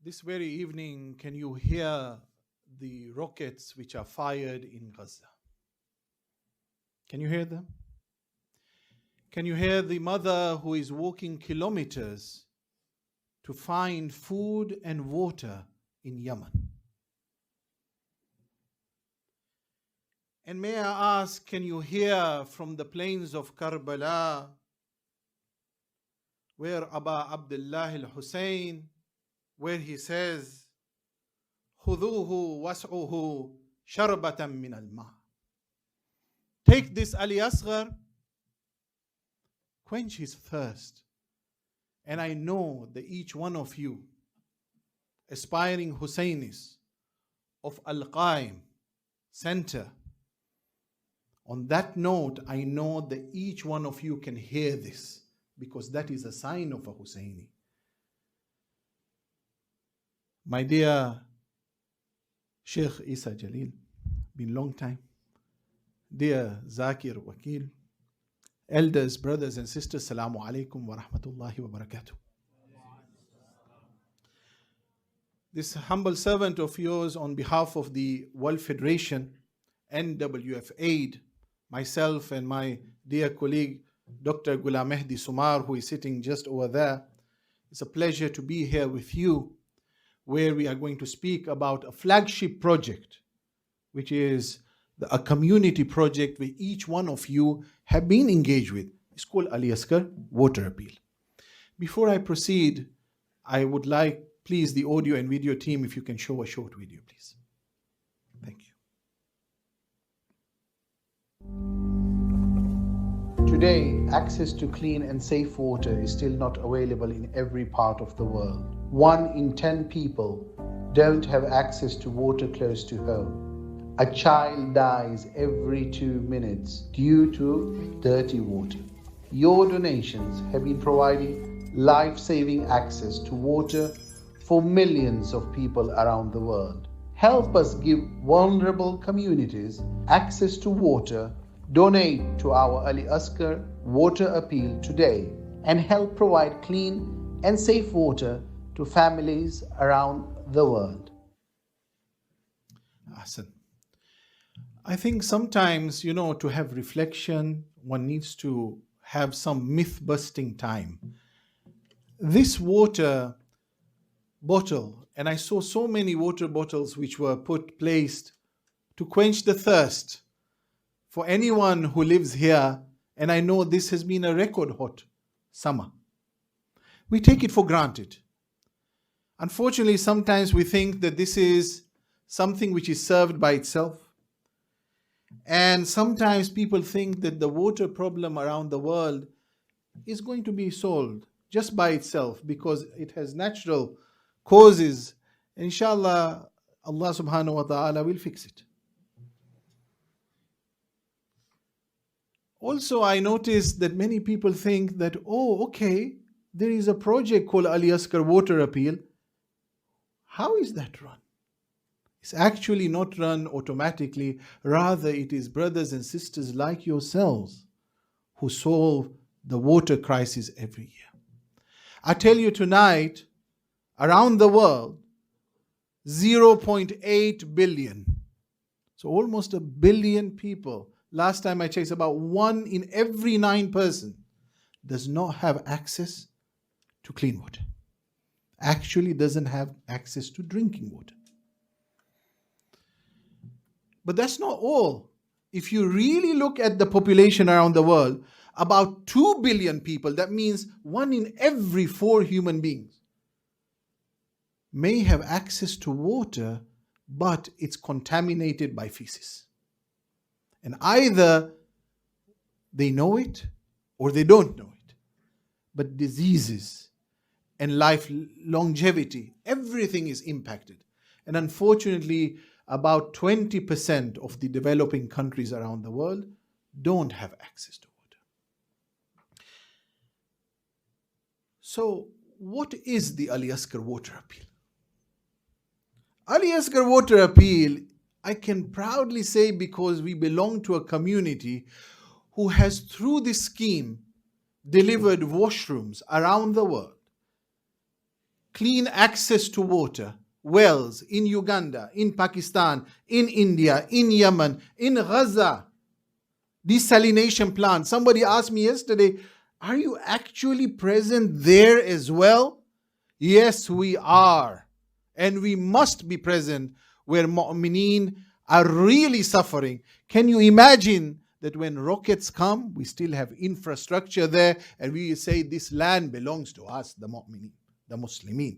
This very evening, can you hear the rockets which are fired in Gaza? Can you hear them? Can you hear the mother who is walking kilometers to find food and water in Yemen? And may I ask, can you hear from the plains of Karbala, where Aba Abdullah al-Husayn, where he says, خُذُوهُ وَاسْعُهُ شَرْبَةً مِّنَ الْمَاءِ. Take this Ali Asghar, quench his thirst. And I know that each one of you, aspiring Husainis of Al-Qaim Center, on that note, I know that each one of you can hear this, because that is a sign of a Husaini. My dear Sheikh Isa Jalil, been long time. Dear Zakir Wakil, elders, brothers and sisters, Assalamu alaikum wa rahmatullahi wa barakatuh. This humble servant of yours, on behalf of the World Federation, NWF Aid, myself and my dear colleague Dr. Ghulam Mehdi Sumar, who is sitting just over there, it's a pleasure to be here with you, where we are going to speak about a flagship project, which is a community project where each one of you have been engaged with. It's called Ali Asghar Water Appeal. Before I proceed, I would like, please, the audio and video team, if you can show a short video, please. Thank you. Today, access to clean and safe water is still not available in every part of the world. 1 in 10 people don't have access to water close to home. A child dies every 2 minutes due to dirty water. Your donations have been providing life-saving access to water for millions of people around the world. Help us give vulnerable communities access to water. Donate to our Ali Asghar Water Appeal today and help provide clean and safe water to families around the world. Ahsan. I think sometimes, to have reflection, one needs to have some myth-busting time. This water bottle, and I saw so many water bottles which were placed to quench the thirst for anyone who lives here, and I know this has been a record hot summer. We take it for granted. Unfortunately, sometimes we think that this is something which is served by itself. And sometimes people think that the water problem around the world is going to be solved just by itself because it has natural causes. Inshallah, Allah subhanahu wa ta'ala will fix it. Also, I noticed that many people think that, there is a project called Ali Asghar Water Appeal. How is that run? It's actually not run automatically. Rather, it is brothers and sisters like yourselves who solve the water crisis every year. I tell you tonight, around the world, 0.8 billion. So almost 1 billion people. Last time I checked, about 1 in every 9 person does not have access to clean water. Actually doesn't have access to drinking water. But that's not all. If you really look at the population around the world, about 2 billion people, that means 1 in every 4 human beings, may have access to water, but it's contaminated by feces. And either they know it or they don't know it. But diseases and life longevity, everything is impacted. And unfortunately, about 20% of the developing countries around the world don't have access to water. So, what is the Ali Asghar Water Appeal? Ali Asghar Water Appeal, I can proudly say, because we belong to a community who has, through this scheme, delivered washrooms around the world clean access to water, wells in Uganda, in Pakistan, in India, in Yemen, in Gaza, desalination plants. Somebody asked me yesterday, are you actually present there as well? Yes, we are. And we must be present where mu'mineen are really suffering. Can you imagine that when rockets come, we still have infrastructure there, and we say this land belongs to us, the mu'mineen, the Muslimin.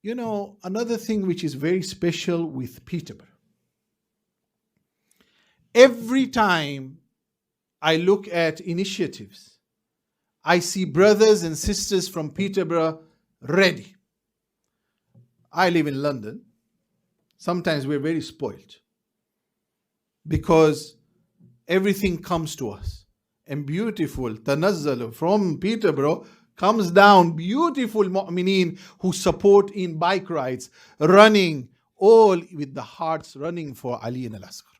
You know, another thing which is very special with Peterborough. Every time I look at initiatives, I see brothers and sisters from Peterborough ready. I live in London. Sometimes we're very spoiled because everything comes to us. And beautiful, tanazzalu from Peterborough comes down, beautiful mu'mineen who support in bike rides, running, all with the hearts running for Ali and Asghar.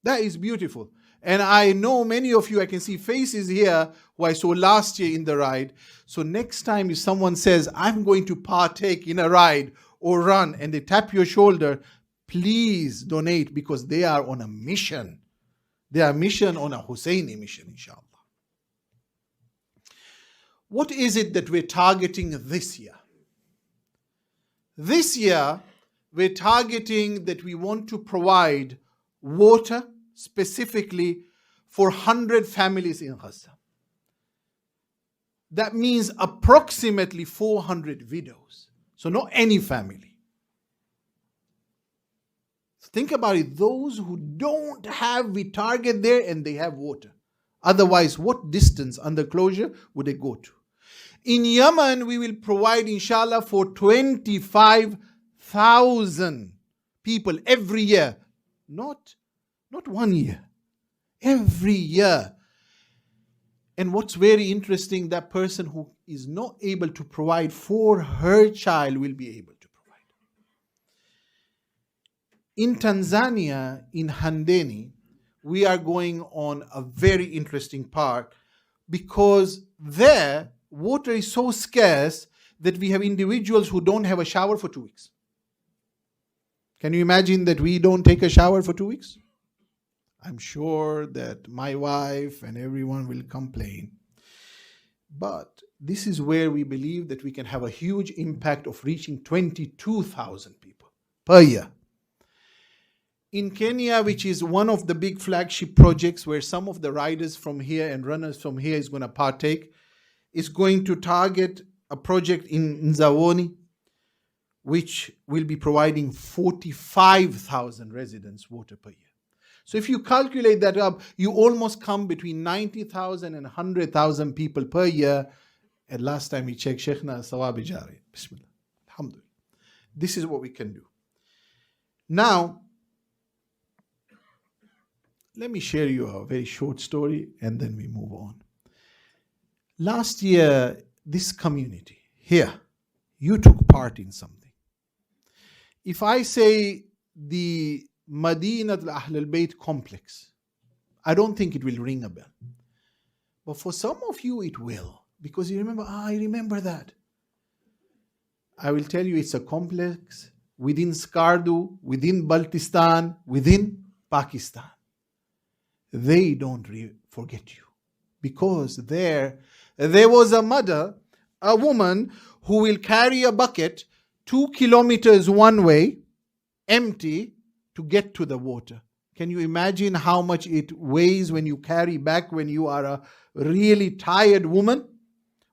That is beautiful. And I know many of you, I can see faces here who I saw last year in the ride. So next time if someone says, I'm going to partake in a ride or run, and they tap your shoulder, please donate, because they are on a mission. They are mission on a Husaini mission, inshallah. What is it that we're targeting this year? This year, we're targeting that we want to provide water specifically for 100 families in Gaza. That means approximately 400 widows. So not any family. Think about it. Those who don't have, we target there and they have water. Otherwise, what distance under closure would they go to? In Yemen, we will provide, inshallah, for 25,000 people every year. Not 1 year. Every year. And what's very interesting, that person who is not able to provide for her child will be able to provide. In Tanzania, in Handeni, we are going on a very interesting part, because there water is so scarce that we have individuals who don't have a shower for 2 weeks. Can you imagine that we don't take a shower for 2 weeks? I'm sure that my wife and everyone will complain. But this is where we believe that we can have a huge impact of reaching 22,000 people per year. In Kenya, which is one of the big flagship projects where some of the riders from here and runners from here is going to partake, is going to target a project in Nzawoni, which will be providing 45,000 residents water per year. So if you calculate that up, you almost come between 90,000 and 100,000 people per year. And last time we checked, Sheikhna Sawabi Jari. Bismillah. Alhamdulillah. This is what we can do. Now, let me share you a very short story and then we move on. Last year, this community here, you took part in something. If I say the Madinat al-Ahl al-Bayt complex, I don't think it will ring a bell. But for some of you, it will. Because you remember, I remember that. I will tell you, it's a complex within Skardu, within Baltistan, within Pakistan. They don't forget you. Because there was a mother, a woman, who will carry a bucket 2 kilometers one way, empty, to get to the water. Can you imagine how much it weighs when you carry back, when you are a really tired woman,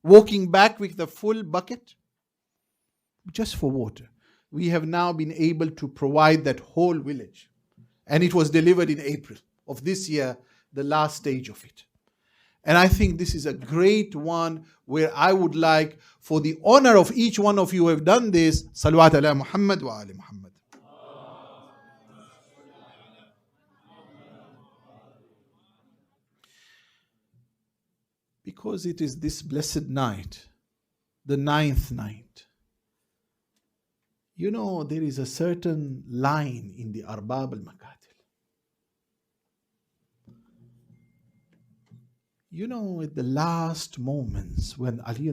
walking back with the full bucket? Just for water. We have now been able to provide that whole village. And it was delivered in April of this year, the last stage of it. And I think this is a great one where I would like, for the honor of each one of you who have done this, Salawat ala Muhammad wa ali Muhammad. Because it is this blessed night, the 9th night. You know, there is a certain line in the Arbab al-Makatil. At the last moments when Ali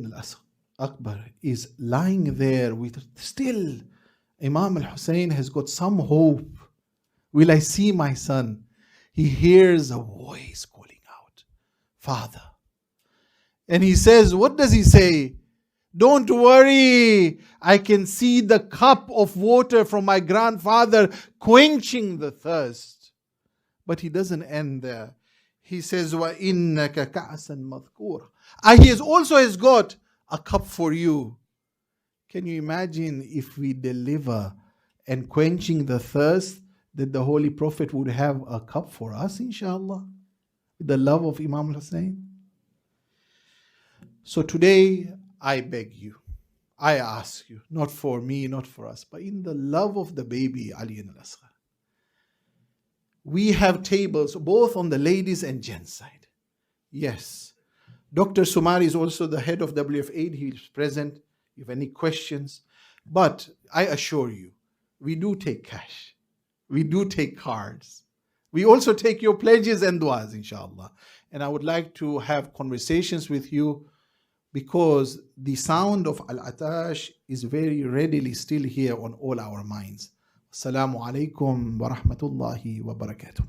Akbar is lying there with still Imam al-Hussein has got some hope. Will I see my son? He hears a voice calling out, Father. And he says, what does he say? Don't worry, I can see the cup of water from my grandfather quenching the thirst. But he doesn't end there. He says, وَإِنَّكَ كَأْسًا مَذْكُورًا. He also has got a cup for you. Can you imagine if we deliver and quenching the thirst, that the Holy Prophet would have a cup for us, inshallah, with the love of Imam Hussein? So today, I beg you, I ask you, not for me, not for us, but in the love of the baby Ali Asghar. We have tables both on the ladies and gents side. Yes. Dr. Sumari is also the head of WF8. He is present. If you have any questions. But I assure you, we do take cash. We do take cards. We also take your pledges and du'as, inshallah. And I would like to have conversations with you, because the sound of Al-Atash is very readily still here on all our minds. Assalamu alaikum wa rahmatullahi wa barakatuh.